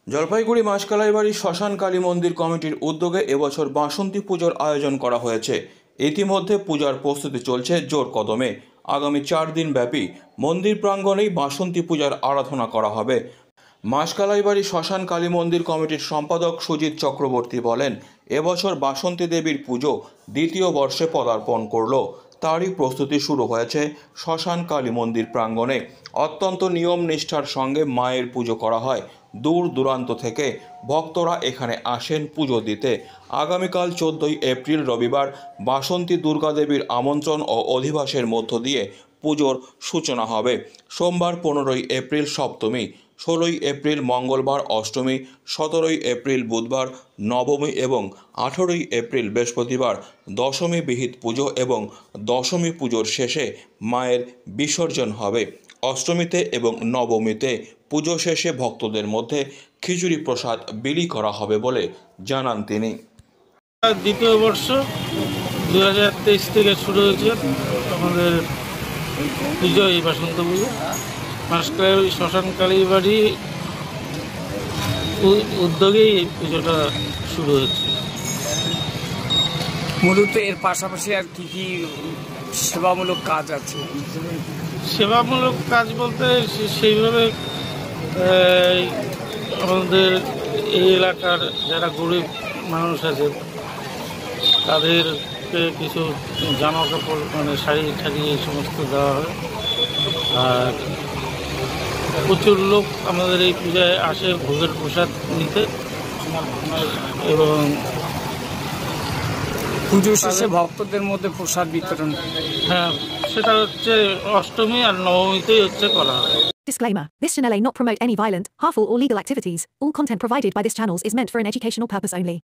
জলপাইগুড়ি মাসকালাইবাড়ি শ্মশান কালী মন্দির কমিটির উদ্যোগে এবছর বাসন্তী পুজোর আয়োজন করা হয়েছে। ইতিমধ্যে পূজার প্রস্তুতি চলছে জোর কদমে। আগামী 4 দিন ব্যাপী মন্দির প্রাঙ্গণেই বাসন্তী পূজার আরাধনা করা হবে। মাসকালাইবাড়ি শ্মশান কালী মন্দির কমিটির সম্পাদক সুজিত চক্রবর্তী বলেন, এবছর বাসন্তী দেবীর পুজো দ্বিতীয় বর্ষে পদার্পণ করল। তারই প্রস্তুতি শুরু হয়েছে শ্মশান কালী মন্দির প্রাঙ্গণে। অত্যন্ত নিয়ম নিষ্ঠার সঙ্গে মায়ের পুজো করা হয়। দূর দূরান্ত থেকে ভক্তরা এখানে আসেন পুজো দিতে। আগামীকাল 14ই এপ্রিল রবিবার বাসন্তী দুর্গাদেবীর আমন্ত্রণ ও অধিবাসের মধ্য দিয়ে পুজোর সূচনা হবে। সোমবার 15ই এপ্রিল সপ্তমী, 16ই এপ্রিল মঙ্গলবার অষ্টমী, 17ই এপ্রিল বুধবার নবমী এবং 18ই এপ্রিল বৃহস্পতিবার দশমী বিহিত পুজো এবং দশমী পুজোর শেষে মায়ের বিসর্জন হবে। অষ্টমীতে এবং নবমীতে পুজো শেষে ভক্তদের মধ্যে খিচুড়ি প্রসাদ বিলি করা হবে বলে জানান তিনি। দ্বিতীয় বর্ষ 2023 থেকে শুরু হয়েছে আমাদের পুজো, এই বাসন্ত পুজো। মাসকালাইবাড়ি শ্মশান কালীবাড়ি উদ্যোগেই এই পুজোটা শুরু হয়েছে। মূলত এর পাশাপাশি আর কি কি সেবামূলক কাজ আছে? সেবামূলক কাজ বলতে সেইভাবে আমাদের এই এলাকার যারা গরিব মানুষ আছে তাদেরকে কিছু জামা কাপড় মানে শাড়ি ঠাড়ি এই সমস্ত দেওয়া হয়। আর প্রচুর লোক আমাদের এই পূজায় আসে ভোগের প্রসাদ নিতে। এবং পুজো শেষে ভক্তদের মধ্যে প্রসাদ বিতরণ, হ্যাঁ, সেটা হচ্ছে অষ্টমী আর নবমীতেই হচ্ছে করা হয়। Disclaimer. This channel may not promote any violent, harmful or legal activities. All content provided by this channel is meant for an educational purpose only.